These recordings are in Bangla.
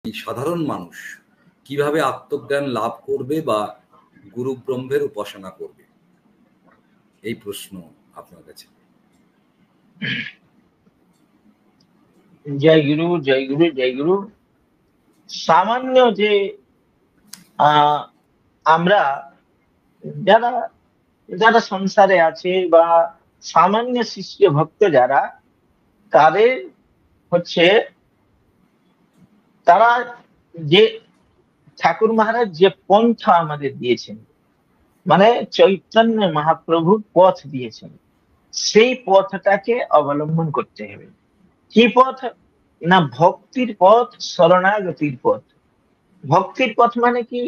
সাধারণ মানুষ কিভাবে আত্মজ্ঞান লাভ করবে বা গুরু ব্রহ্মের উপাসনা করবে, এই প্রশ্ন আপনার কাছে। জয় গুরু, জয় গুরু, জয় গুরু। সামান্য যে আমরা যারা যারা সংসারে আছে বা সামান্য শিষ্য ভক্ত যারা, তাদের হচ্ছে তারা যে ঠাকুর মহারাজ যে পন্থা আমাদের দিয়েছেন, মানে চৈতন্য মহাপ্রভুর পথ দিয়েছেন, সেই পথটাকে অবলম্বন করতে হবে। কি পথ? না ভক্তির পথ, শরণাগতির পথ। ভক্তির পথ মানে কি?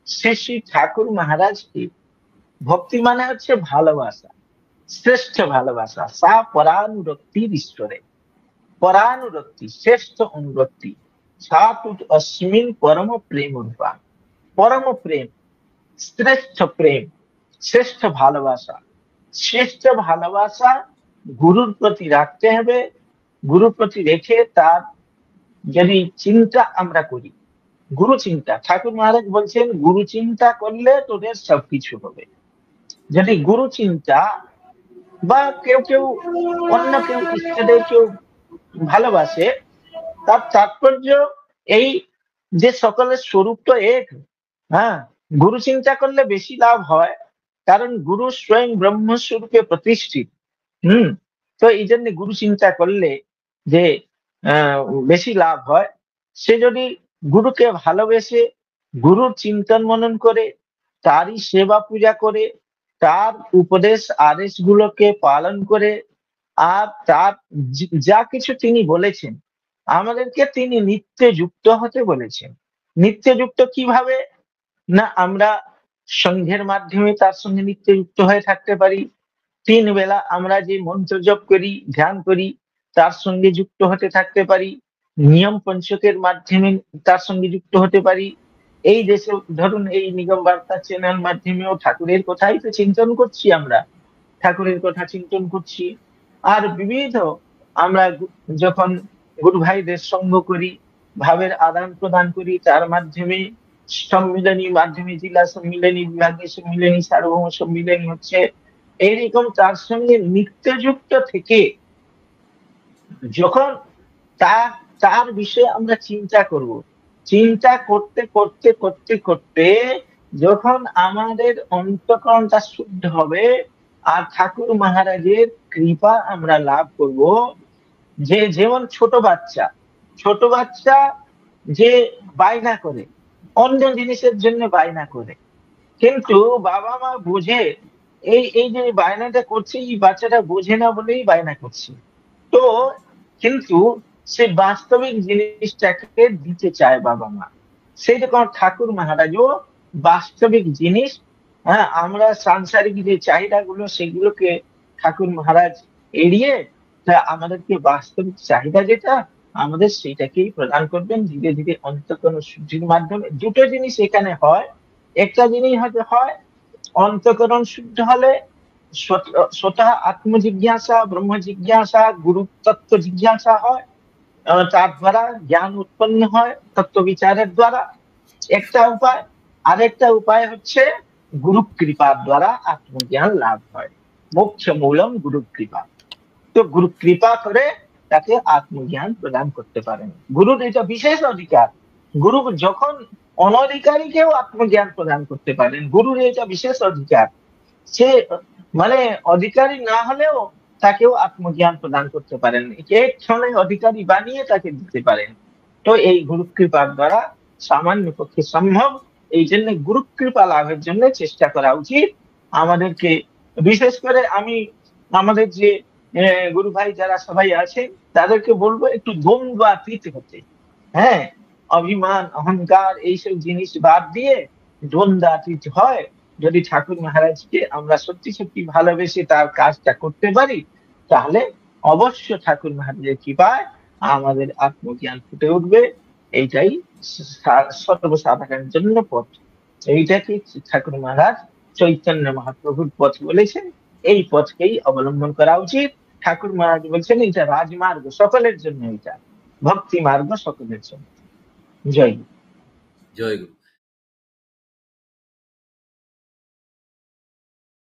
শ্রী শ্রী ঠাকুর মহারাজকে ভক্তি মানে হচ্ছে ভালোবাসা, শ্রেষ্ঠ ভালোবাসা। সা পরানুরক্তির ঈশ্বরে, পরানুরক্তি শ্রেষ্ঠ অনুরক্তি। সাতুত অস্মিন পরম প্রেম রূপা। পরম প্রেম, শ্রেষ্ঠ প্রেম, শ্রেষ্ঠ ভালোবাসা। শ্রেষ্ঠ ভালোবাসা গুরুর প্রতি রাখতে হবে। গুরুর প্রতি রেখে তার যদি চিন্তা আমরা করি, গুরু চিন্তা, ঠাকুর মহারাজ বলছেন গুরু চিন্তা করলে তোদের সবকিছু হবে। যদি গুরু চিন্তা বা কেউ কেউ অন্য কেউ ইষ্টদেব কেউ ভালোবাসে, তার তাৎপর্য এই যে সকলের স্বরূপ তো এক। হ্যাঁ, গুরু চিন্তা করলে বেশি লাভ হয়, কারণ গুরু স্বয়ং ব্রহ্মস্বরূপে প্রতিষ্ঠিত। তো এই জন্য গুরু চিন্তা করলে যে বেশি লাভ হয়। সে যদি গুরুকে ভালোবেসে গুরুর চিন্তন মনন করে, তারই সেবা পূজা করে, তার উপদেশ আদেশ গুলোকে পালন করে, আর তার যা কিছু তিনি বলেছেন আমাদেরকে, তিনি নিত্য যুক্ত হতে বলেছেন। নিত্য যুক্ত কিভাবে? না আমরা সংঘের মাধ্যমে তার সঙ্গে নিত্য যুক্ত হয়ে থাকতে পারি। 3 বেলা আমরা যে মন্ত্র জপ করি, ধ্যান করি, তার সঙ্গে যুক্ত হতে থাকতে পারি। নিয়ম পঞ্চকের মাধ্যমে তার সঙ্গে যুক্ত হতে পারি। এই দেশে ধরুন এই নিগম বার্তা চ্যানেল মাধ্যমেও ঠাকুরের কথাই তো চিন্তন করছি, আমরা ঠাকুরের কথা চিন্তন করছি। আর বিবিধ আমরা যখন গুরু ভাইদের সঙ্গ করি, ভাবের আদান প্রদান করি, তার মাধ্যমে সম্মিলনী মাধ্যমে, জেলা সম্মিলনী, বিভাগীয় সম্মিলনী, সার্বভৌম সম্মিলনী হচ্ছে। এইরকম তার সঙ্গে নিত্যযুক্ত থেকে যখন তার বিষয়ে আমরা চিন্তা করব, চিন্তা করতে করতে করতে করতে যখন আমাদের অন্তঃকরণটা শুদ্ধ হবে, আর ঠাকুর মহারাজের কৃপা আমরা লাভ করব। যে যেমন ছোট বাচ্চা যে বায়না করে, অন্য জিনিসের জন্য বায়না করে, কিন্তু বাবা মা বোঝে এই এই যে বায়নাটা করছে, এই বাচ্চাটা বোঝে না বলেই বায়না করছে। তো কিন্তু সে বাস্তবিক জিনিসটাকে দিতে চায় বাবা মা। সেই রকম ঠাকুর মহারাজও বাস্তবিক জিনিস, হ্যাঁ, আমরা সাংসারিক যে চাহিদাগুলো সেগুলোকে ঠাকুর মহারাজ এড়িয়ে আমাদেরকে বাস্তবিক চাহিদা যেটা আমাদের সেইটাকেই প্রদান করবেন ধীরে ধীরে অন্তঃকরণ শুদ্ধির মাধ্যমে। দুটো জিনিস এখানে হয়। একটা জিনিস হয়তো হয় অন্তঃকরণ শুদ্ধ হলে স্বতঃ আত্মজিজ্ঞাসা, ব্রহ্ম জিজ্ঞাসা, গুরু তত্ত্ব জিজ্ঞাসা হয়, তার দ্বারা জ্ঞান উৎপন্ন হয় তত্ত্ব বিচারের দ্বারা, একটা উপায়। আরেকটা উপায় হচ্ছে গুরু কৃপার দ্বারা আত্মজ্ঞান লাভ হয়। মোক্ষ মূলম গুরু কৃপা। তো গুরু কৃপা করে তাকে আত্মজ্ঞান প্রদান করতে পারেন। গুরুর এটা বিশেষ অধিকার। গুরু যখন অনধিকারীকেও আত্মজ্ঞান প্রদান করতে পারেন, গুরুর এটা বিশেষ অধিকার। সে মানে অধিকারী না হলেও তাকেও আত্মজ্ঞান প্রদান করতে পারেন, এক ক্ষণে অধিকারী বানিয়ে তাকে দিতে পারেন। তো এই গুরু কৃপার দ্বারা সামান্য পক্ষে সম্ভব। এই জন্য গুরু কৃপা লাভের জন্য চেষ্টা করা উচিত আমাদেরকে। বিশেষ করে আমি আমাদের যে গুরু ভাই যারা সবাই আছেন তাদেরকে বলবো একটু দ্বন্দ্বাতীত হতে। হ্যাঁ, অভিমান অহংকার এইসব জিনিস বাদ দিয়ে দ্বন্দ্বাতীত হয় যদি ঠাকুর মহারাজকে আমরা সত্যি সত্যি ভালোবেসে তার কাজটা করতে পারি, তাহলে অবশ্য ঠাকুর মহারাজের কৃপায় আমাদের আত্মজ্ঞান ফুটে উঠবে। এইটাই সর্বসাধারণের জন্য পথ। এইটাকে ঠাকুর মহারাজ চৈতন্য মহাপ্রভুর পথ বলেছেন। এই পথকেই অবলম্বন করা উচিত। ঠাকুর মহারাজ বলছেন এটা রাজমার্গ সকলের জন্য, এটা ভক্তি মার্গ সকলের জন্য। জয় গুরু। জয় গুরু।